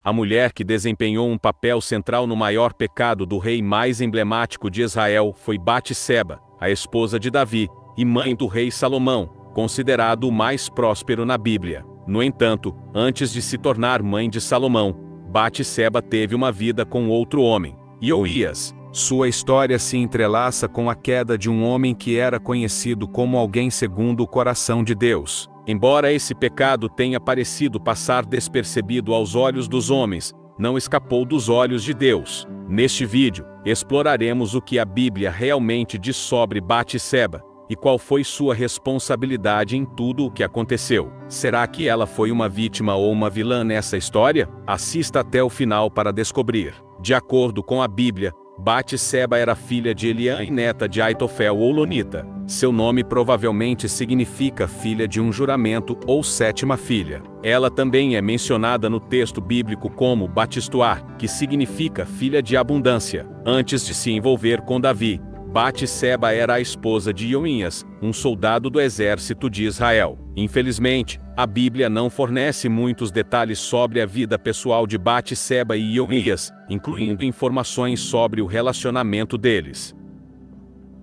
a mulher que desempenhou um papel central no maior pecado do rei mais emblemático de Israel foi Batseba, a esposa de Davi, e mãe do rei Salomão, considerado o mais próspero na Bíblia. No entanto, antes de se tornar mãe de Salomão, Batseba teve uma vida com outro homem, Urias. Sua história se entrelaça com a queda de um homem que era conhecido como alguém segundo o coração de Deus. Embora esse pecado tenha parecido passar despercebido aos olhos dos homens, não escapou dos olhos de Deus. Neste vídeo, exploraremos o que a Bíblia realmente diz sobre Batseba e qual foi sua responsabilidade em tudo o que aconteceu. Será que ela foi uma vítima ou uma vilã nessa história? Assista até o final para descobrir. De acordo com a Bíblia, Batseba era filha de Eliã e neta de Aitofel ou Lonita. Seu nome provavelmente significa filha de um juramento ou sétima filha. Ela também é mencionada no texto bíblico como Batistuar, que significa filha de abundância. Antes de se envolver com Davi, Batseba era a esposa de Urias, um soldado do exército de Israel. Infelizmente, a Bíblia não fornece muitos detalhes sobre a vida pessoal de Batseba e Urias, incluindo informações sobre o relacionamento deles.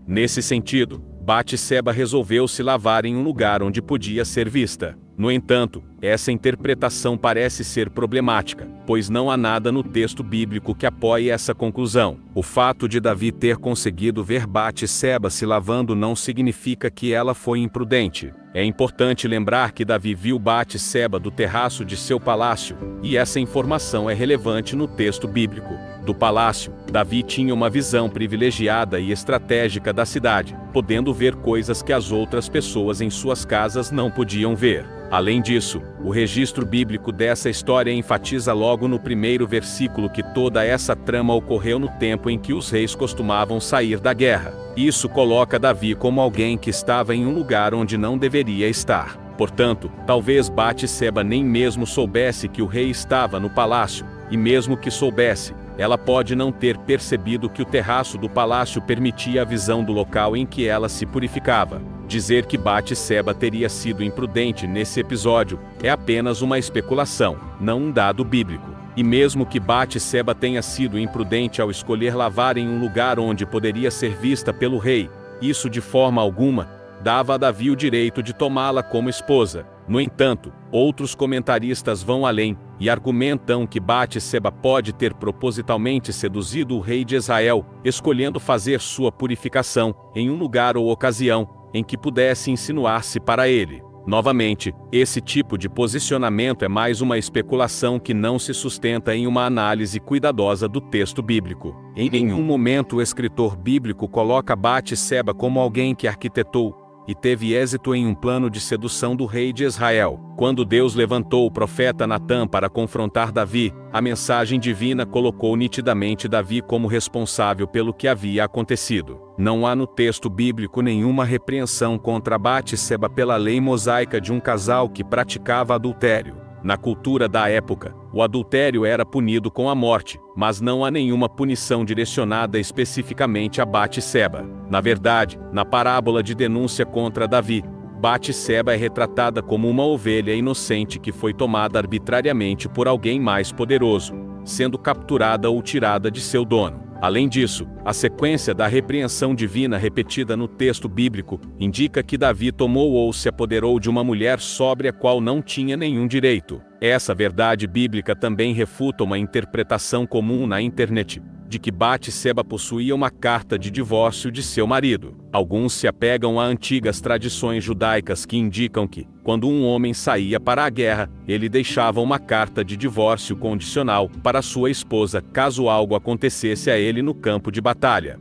Nesse sentido, Batseba resolveu se lavar em um lugar onde podia ser vista. No entanto, essa interpretação parece ser problemática, pois não há nada no texto bíblico que apoie essa conclusão. O fato de Davi ter conseguido ver Batseba se lavando não significa que ela foi imprudente. É importante lembrar que Davi viu Batseba do terraço de seu palácio, e essa informação é relevante no texto bíblico. Do palácio, Davi tinha uma visão privilegiada e estratégica da cidade, podendo ver coisas que as outras pessoas em suas casas não podiam ver. Além disso, o registro bíblico dessa história enfatiza logo no primeiro versículo que toda essa trama ocorreu no tempo em que os reis costumavam sair da guerra. Isso coloca Davi como alguém que estava em um lugar onde não deveria estar. Portanto, talvez Batseba nem mesmo soubesse que o rei estava no palácio, e mesmo que soubesse, ela pode não ter percebido que o terraço do palácio permitia a visão do local em que ela se purificava. Dizer que Batseba teria sido imprudente nesse episódio é apenas uma especulação, não um dado bíblico. E mesmo que Batseba tenha sido imprudente ao escolher lavar em um lugar onde poderia ser vista pelo rei, isso de forma alguma dava a Davi o direito de tomá-la como esposa. No entanto, outros comentaristas vão além e argumentam que Batseba pode ter propositalmente seduzido o rei de Israel, escolhendo fazer sua purificação em um lugar ou ocasião em que pudesse insinuar-se para ele. Novamente, esse tipo de posicionamento é mais uma especulação que não se sustenta em uma análise cuidadosa do texto bíblico. Em nenhum momento o escritor bíblico coloca Batseba como alguém que arquitetou e teve êxito em um plano de sedução do rei de Israel. Quando Deus levantou o profeta Natã para confrontar Davi, a mensagem divina colocou nitidamente Davi como responsável pelo que havia acontecido. Não há no texto bíblico nenhuma repreensão contra Batseba pela lei mosaica de um casal que praticava adultério. Na cultura da época, o adultério era punido com a morte, mas não há nenhuma punição direcionada especificamente a Batseba. Na verdade, na parábola de denúncia contra Davi, Batseba é retratada como uma ovelha inocente que foi tomada arbitrariamente por alguém mais poderoso, sendo capturada ou tirada de seu dono. Além disso, a sequência da repreensão divina repetida no texto bíblico indica que Davi tomou ou se apoderou de uma mulher sobre a qual não tinha nenhum direito. Essa verdade bíblica também refuta uma interpretação comum na internet, de que Batseba possuía uma carta de divórcio de seu marido. Alguns se apegam a antigas tradições judaicas que indicam que, quando um homem saía para a guerra, ele deixava uma carta de divórcio condicional para sua esposa caso algo acontecesse a ele no campo de batalha.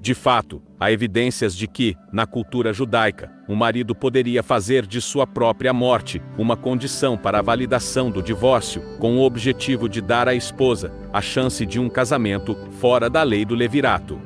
De fato, há evidências de que, na cultura judaica, o marido poderia fazer de sua própria morte uma condição para a validação do divórcio, com o objetivo de dar à esposa a chance de um casamento fora da lei do levirato.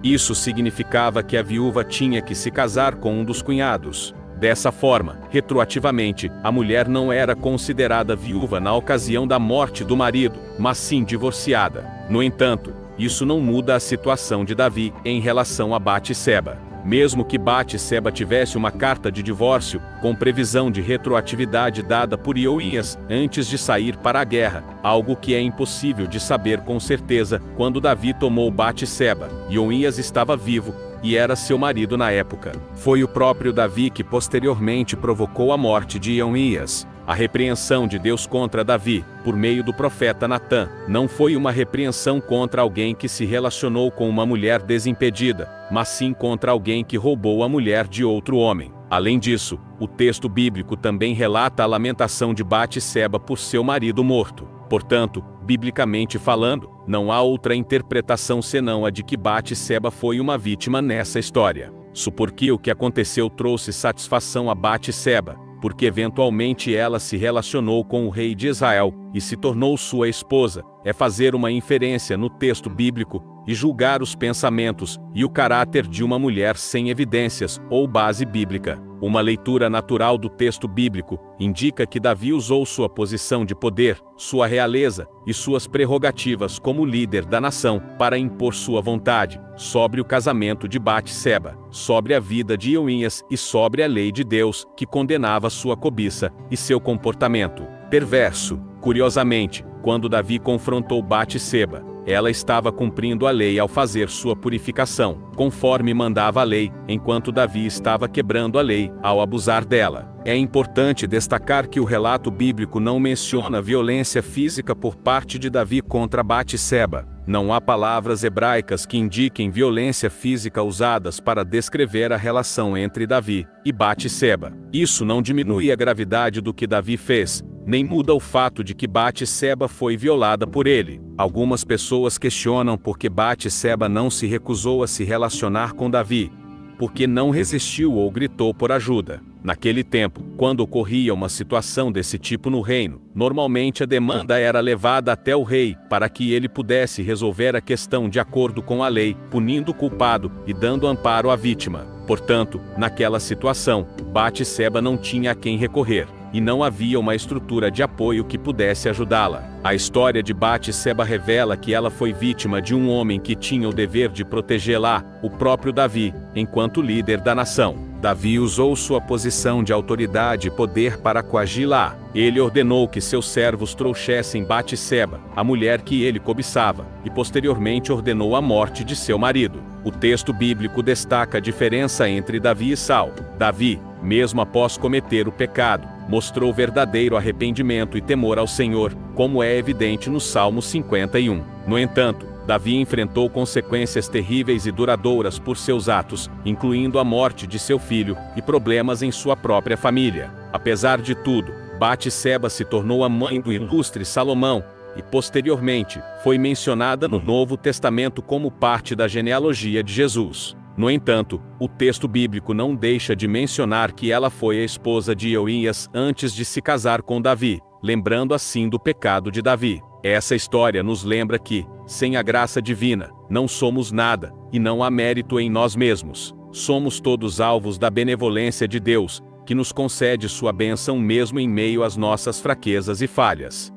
Isso significava que a viúva tinha que se casar com um dos cunhados. Dessa forma, retroativamente, a mulher não era considerada viúva na ocasião da morte do marido, mas sim divorciada. No entanto, isso não muda a situação de Davi em relação a Batseba. Mesmo que Batseba tivesse uma carta de divórcio, com previsão de retroatividade dada por Ioías antes de sair para a guerra, algo que é impossível de saber com certeza, quando Davi tomou Batseba, Ioías estava vivo, e era seu marido na época. Foi o próprio Davi que posteriormente provocou a morte de Ioías. A repreensão de Deus contra Davi, por meio do profeta Natã, não foi uma repreensão contra alguém que se relacionou com uma mulher desimpedida, mas sim contra alguém que roubou a mulher de outro homem. Além disso, o texto bíblico também relata a lamentação de Batseba por seu marido morto. Portanto, biblicamente falando, não há outra interpretação senão a de que Batseba foi uma vítima nessa história. Supor que o que aconteceu trouxe satisfação a Batseba, porque eventualmente ela se relacionou com o rei de Israel e se tornou sua esposa, é fazer uma inferência no texto bíblico e julgar os pensamentos e o caráter de uma mulher sem evidências ou base bíblica. Uma leitura natural do texto bíblico indica que Davi usou sua posição de poder, sua realeza e suas prerrogativas como líder da nação para impor sua vontade sobre o casamento de Batseba, sobre a vida de Ioías e sobre a lei de Deus que condenava sua cobiça e seu comportamento perverso. Curiosamente, quando Davi confrontou Batseba, ela estava cumprindo a lei ao fazer sua purificação, conforme mandava a lei, enquanto Davi estava quebrando a lei ao abusar dela. É importante destacar que o relato bíblico não menciona violência física por parte de Davi contra Batseba. Não há palavras hebraicas que indiquem violência física usadas para descrever a relação entre Davi e Batseba. Isso não diminui a gravidade do que Davi fez, nem muda o fato de que Batseba foi violada por ele. Algumas pessoas questionam por que Batseba não se recusou a se relacionar com Davi, porque não resistiu ou gritou por ajuda. Naquele tempo, quando ocorria uma situação desse tipo no reino, normalmente a demanda era levada até o rei, para que ele pudesse resolver a questão de acordo com a lei, punindo o culpado e dando amparo à vítima. Portanto, naquela situação, Batseba não tinha a quem recorrer, e não havia uma estrutura de apoio que pudesse ajudá-la. A história de Batseba revela que ela foi vítima de um homem que tinha o dever de protegê-la, o próprio Davi, enquanto líder da nação. Davi usou sua posição de autoridade e poder para coagi-la. Ele ordenou que seus servos trouxessem Batseba, a mulher que ele cobiçava, e posteriormente ordenou a morte de seu marido. O texto bíblico destaca a diferença entre Davi e Saul. Davi, mesmo após cometer o pecado, mostrou verdadeiro arrependimento e temor ao Senhor, como é evidente no Salmo 51. No entanto, Davi enfrentou consequências terríveis e duradouras por seus atos, incluindo a morte de seu filho e problemas em sua própria família. Apesar de tudo, Batseba se tornou a mãe do ilustre Salomão, e posteriormente, foi mencionada no Novo Testamento como parte da genealogia de Jesus. No entanto, o texto bíblico não deixa de mencionar que ela foi a esposa de Ioías antes de se casar com Davi, lembrando assim do pecado de Davi. Essa história nos lembra que, sem a graça divina, não somos nada, e não há mérito em nós mesmos. Somos todos alvos da benevolência de Deus, que nos concede sua bênção mesmo em meio às nossas fraquezas e falhas.